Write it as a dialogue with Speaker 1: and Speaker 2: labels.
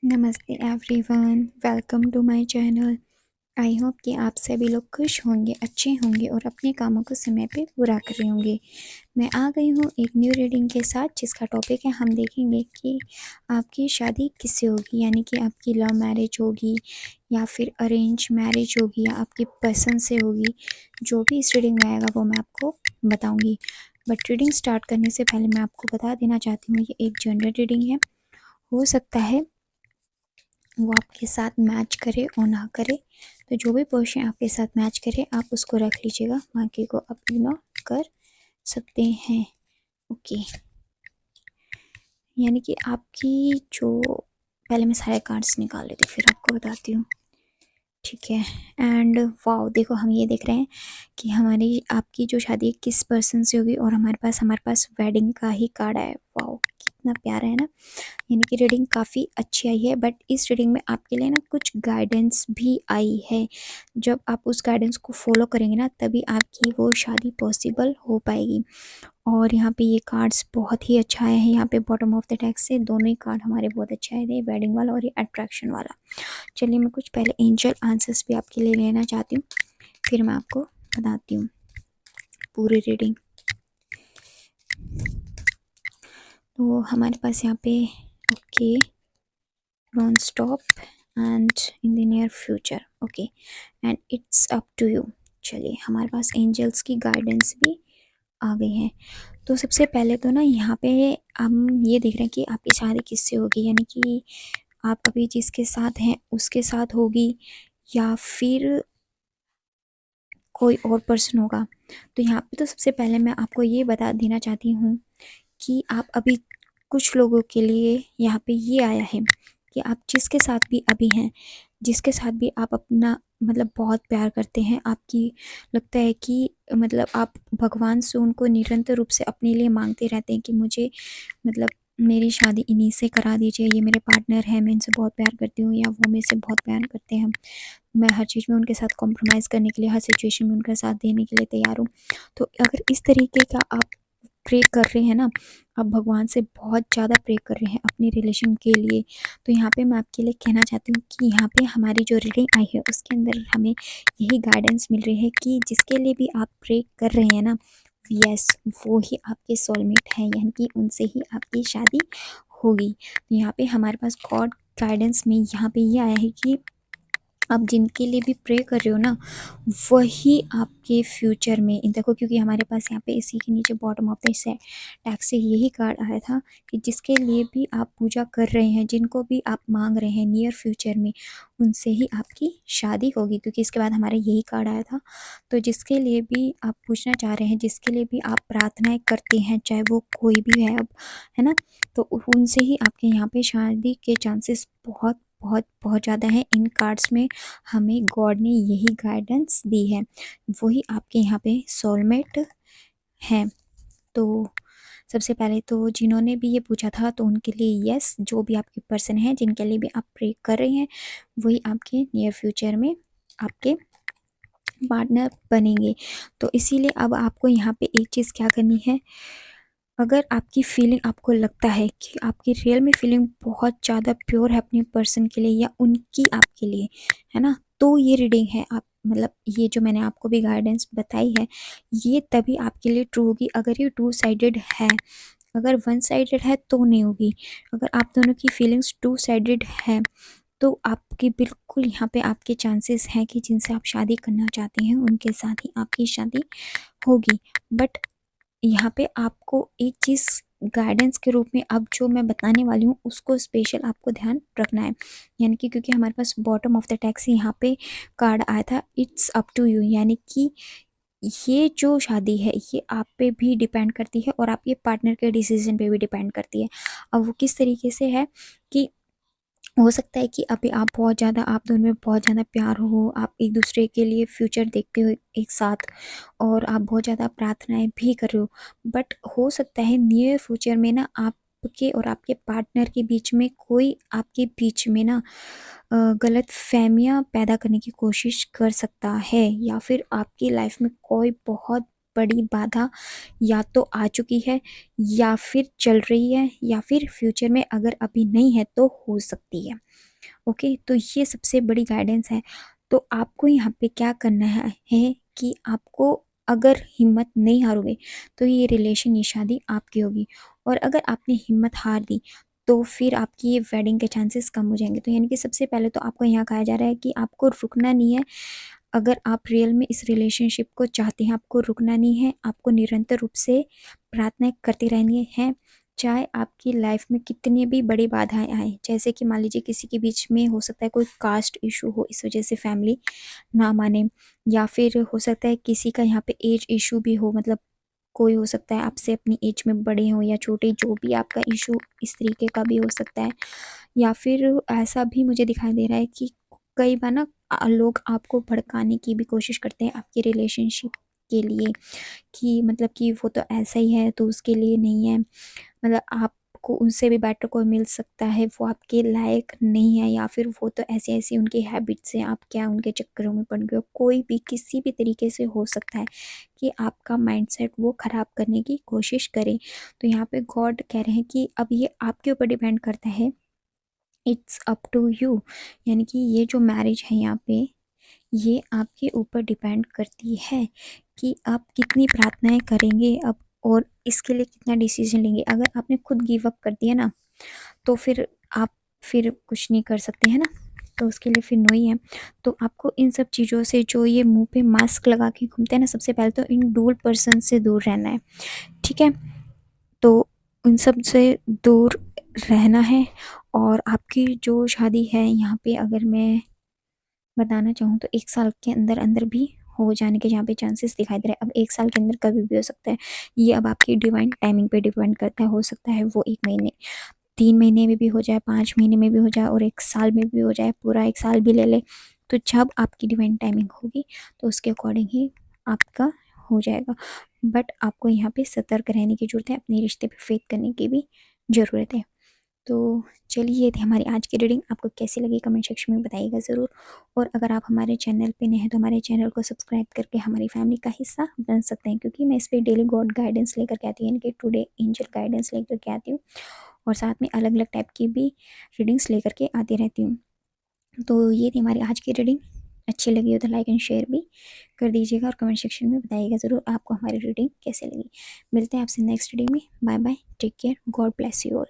Speaker 1: नमस्ते everyone, welcome to my channel. I hope कि आप सभी लोग खुश होंगे, अच्छे होंगे और अपने कामों को समय पे पूरा कर रहे होंगे। मैं आ गई हूँ एक न्यू रीडिंग के साथ, जिसका टॉपिक है हम देखेंगे कि आपकी शादी किससे होगी, यानी कि आपकी लव मैरिज होगी या फिर अरेंज मैरिज होगी या आपकी पसंद से होगी। जो भी इस रीडिंग में आएगा वो मैं आपको बताऊँगी। बट रीडिंग स्टार्ट करने से पहले मैं आपको बता देना चाहती हूँ, ये एक जनरल रीडिंग है। हो सकता है वो आपके साथ मैच करे और ना करे, तो जो भी पर्सन आपके साथ मैच करे आप उसको रख लीजिएगा, बाकी को आप इग्नोर कर सकते हैं। ओके, यानी कि आपकी जो, पहले मैं सारे कार्ड्स निकाल लेती हूँ फिर आपको बताती हूँ, ठीक है। एंड वाओ, देखो हम ये देख रहे हैं कि हमारी आपकी जो शादी किस पर्सन से होगी और हमारे पास वेडिंग का ही कार्ड है। वाओ, कितना प्यारा है ना। यानी कि रीडिंग काफ़ी अच्छी आई है, बट इस रीडिंग में आपके लिए ना कुछ गाइडेंस भी आई है। जब आप उस गाइडेंस को फॉलो करेंगे ना, तभी आपकी वो शादी पॉसिबल हो पाएगी। और यहाँ पे ये कार्ड्स बहुत ही अच्छा आए हैं। यहाँ पे बॉटम ऑफ द डेक से दोनों ही कार्ड हमारे बहुत अच्छे आए थे, वेडिंग वाला और ये अट्रैक्शन वाला। चलिए, मैं कुछ पहले एंजल आंसर्स भी आपके लिए लेना चाहती हूँ, फिर मैं आपको बताती हूँ पूरी रीडिंग। तो हमारे पास यहाँ पे okay, non stop and in the near future, okay, and it's up to you. चलिए, हमारे पास एंजल्स की गाइडेंस भी आ गई है। तो सबसे पहले तो ना यहाँ पे हम ये देख रहे हैं कि आपकी शादी किससे होगी, यानी कि आप अभी जिसके साथ हैं उसके साथ होगी या फिर कोई और पर्सन होगा। तो यहाँ पे तो सबसे पहले मैं आपको ये बता देना चाहती हूँ कि आप अभी, कुछ लोगों के लिए यहाँ पे ये आया है कि आप जिसके साथ भी अभी हैं, जिसके साथ भी आप अपना मतलब बहुत प्यार करते हैं, आपकी लगता है कि मतलब आप भगवान से उनको निरंतर रूप से अपने लिए मांगते रहते हैं कि मुझे मतलब मेरी शादी इन्हीं से करा दीजिए, ये मेरे पार्टनर हैं, मैं इनसे बहुत प्यार करती हूँ या वो मेरे से बहुत प्यार करते हैं, मैं हर चीज़ में उनके साथ कॉम्प्रोमाइज़ करने के लिए, हर सिचुएशन में उनका साथ देने के लिए तैयार हूँ। तो अगर इस तरीके का आप प्रे कर रहे हैं ना, आप भगवान से बहुत ज़्यादा प्रे कर रहे हैं अपने रिलेशन के लिए, तो यहाँ पे मैं आपके लिए कहना चाहती हूँ कि यहाँ पे हमारी जो रीडिंग आई है उसके अंदर हमें यही गाइडेंस मिल रही है कि जिसके लिए भी आप प्रे कर रहे हैं ना, यस, वो ही आपके सोलमेट हैं, यानी कि उनसे ही आपकी शादी होगी। तो यहाँ पे हमारे पास गॉड गाइडेंस में यहाँ पे ये आया है कि आप जिनके लिए भी प्रे कर रहे हो ना, वही आपके फ्यूचर में इन देखो, क्योंकि हमारे पास यहाँ पे इसी के नीचे बॉटम ऑफ द टैग से यही कार्ड आया था कि जिसके लिए भी आप पूजा कर रहे हैं, जिनको भी आप मांग रहे हैं नियर फ्यूचर में, उनसे ही आपकी शादी होगी, क्योंकि इसके बाद हमारा यही कार्ड आया था। तो जिसके लिए भी आप पूछना चाह रहे हैं, जिसके लिए भी आप प्रार्थनाएं करते हैं, चाहे वो कोई भी है अब, है ना, तो उनसे ही आपके यहाँ पे शादी के चांसेस बहुत बहुत बहुत ज़्यादा है। इन कार्ड्स में हमें गॉड ने यही गाइडेंस दी है, वही आपके यहाँ पे सोलमेट हैं। तो सबसे पहले तो जिन्होंने भी ये पूछा था, तो उनके लिए यस, जो भी आपके पर्सन है जिनके लिए भी आप प्रे कर रहे हैं, वही आपके नियर फ्यूचर में आपके पार्टनर बनेंगे। तो इसीलिए अब आपको यहाँ पे एक चीज़ क्या करनी है, अगर आपकी फीलिंग, आपको लगता है कि आपकी रियल में फीलिंग बहुत ज़्यादा प्योर है अपने पर्सन के लिए या उनकी आपके लिए, है ना, तो ये रीडिंग है। आप मतलब ये जो मैंने आपको भी गाइडेंस बताई है, ये तभी आपके लिए ट्रू होगी अगर ये टू साइडेड है। अगर वन साइडेड है तो नहीं होगी। अगर आप दोनों की फीलिंग्स टू साइडेड है, तो आपकी बिल्कुल यहाँ पे आपके चांसेस हैं कि जिनसे आप शादी करना चाहते हैं उनके साथ ही आपकी शादी होगी। बट यहाँ पे आपको एक चीज़ गाइडेंस के रूप में अब जो मैं बताने वाली हूँ उसको स्पेशल आपको ध्यान रखना है, यानी कि क्योंकि हमारे पास बॉटम ऑफ द टैक्स यहाँ पे कार्ड आया था इट्स अप टू यू, यानी कि ये जो शादी है ये आप पे भी डिपेंड करती है और आपके पार्टनर के डिसीजन पे भी डिपेंड करती है। अब वो किस तरीके से है कि हो सकता है कि अभी आप बहुत ज़्यादा, आप दोनों में बहुत ज़्यादा प्यार हो, आप एक दूसरे के लिए फ्यूचर देखते हो एक साथ, और आप बहुत ज़्यादा प्रार्थनाएं भी कर रहे हो। बट हो सकता है नियर फ्यूचर में ना आपके और आपके पार्टनर के बीच में कोई आपके बीच में ना गलत फहमियाँ पैदा करने की कोशिश कर सकता है, या फिर आपकी लाइफ में कोई बहुत बड़ी बाधा या तो आ चुकी है या फिर चल रही है या फिर फ्यूचर में अगर अभी नहीं है तो हो सकती है। ओके, तो ये सबसे बड़ी गाइडेंस है। तो आपको यहाँ पे क्या करना है कि आपको अगर हिम्मत नहीं हारोगे तो ये रिलेशन, ये शादी आपकी होगी, और अगर आपने हिम्मत हार दी तो फिर आपकी ये वेडिंग के चांसेस कम हो जाएंगे। तो यानी कि सबसे पहले तो आपको यहाँ कहा जा रहा है कि आपको रुकना नहीं है। अगर आप रियल में इस रिलेशनशिप को चाहते हैं, आपको रुकना नहीं है, आपको निरंतर रूप से प्रार्थनाएं करती रहनी है, चाहे आपकी लाइफ में कितनी भी बड़ी बाधाएं आए। जैसे कि मान लीजिए किसी के बीच में हो सकता है कोई कास्ट इशू हो, इस वजह से फैमिली ना माने, या फिर हो सकता है किसी का यहाँ पे एज इशू भी हो, मतलब कोई हो सकता है आपसे अपनी एज में बड़े हो या छोटे, जो भी आपका इशू इस तरीके का भी हो सकता है। या फिर ऐसा भी मुझे दिखाई दे रहा है कि कई बार ना लोग आपको भड़काने की भी कोशिश करते हैं आपके रिलेशनशिप के लिए, कि मतलब कि वो तो ऐसा ही है तो उसके लिए नहीं है, मतलब आपको उनसे भी बेटर कोई मिल सकता है, वो आपके लायक नहीं है, या फिर वो तो ऐसी ऐसी उनकी हैबिट्स हैं, आप क्या उनके चक्करों में पड़ गए हो। कोई भी किसी भी तरीके से हो सकता है कि आपका माइंडसेट वो ख़राब करने की कोशिश करे। तो यहाँ पे गॉड कह रहे हैं कि अब ये आपके ऊपर डिपेंड करता है, इट्स अप टू यू। यानी कि ये जो मैरिज है यहाँ पे, ये आपके ऊपर डिपेंड करती है कि आप कितनी प्रार्थनाएं करेंगे अब, और इसके लिए कितना डिसीजन लेंगे। अगर आपने खुद गिव अप कर दिया ना तो फिर आप फिर कुछ नहीं कर सकते हैं ना, तो उसके लिए फिर नो ही है। तो आपको इन सब चीज़ों से, जो ये मुंह पे मास्क लगा के घूमते हैं ना, सबसे पहले तो इन डूल पर्सन से दूर रहना है, ठीक है। तो उन सब से दूर रहना है। और आपकी जो शादी है यहाँ पे, अगर मैं बताना चाहूँ तो 1 साल के अंदर अंदर भी हो जाने के यहाँ पे चांसेस दिखाई दे रहे हैं। अब 1 साल के अंदर कभी भी हो सकता है, ये अब आपकी डिवाइन टाइमिंग पे डिपेंड करता है। हो सकता है वो 1 महीने, 3 महीने में भी हो जाए, 5 महीने में भी हो जाए, और 1 साल में भी हो जाए, पूरा 1 साल भी ले ले। तो जब आपकी डिवाइन टाइमिंग होगी तो उसके अकॉर्डिंग ही आपका हो जाएगा। बट आपको यहाँ पे सतर्क रहने की ज़रूरत है, अपने रिश्ते पे फेथ करने की भी ज़रूरत है। तो चलिए, ये थी हमारी आज की रीडिंग। आपको कैसी लगी कमेंट सेक्शन में बताइएगा ज़रूर। और अगर आप हमारे चैनल पे नए हैं तो हमारे चैनल को सब्सक्राइब करके हमारी फैमिली का हिस्सा बन सकते हैं, क्योंकि मैं इस पर डेली गॉड गाइडेंस लेकर के आती हूँ, यानी कि टुडे एंजल गाइडेंस लेकर के आती हूँ, और साथ में अलग अलग टाइप की भी रीडिंग्स लेकर के आती रहती हूँ। तो ये थी हमारी आज की रीडिंग। अच्छी लगी हो तो लाइक एंड शेयर भी कर दीजिएगा, और कमेंट सेक्शन में बताइएगा ज़रूर आपको हमारी रीडिंग कैसे लगी। मिलते हैं आपसे नेक्स्ट रीडिंग में। Bye bye, take care, God bless you all.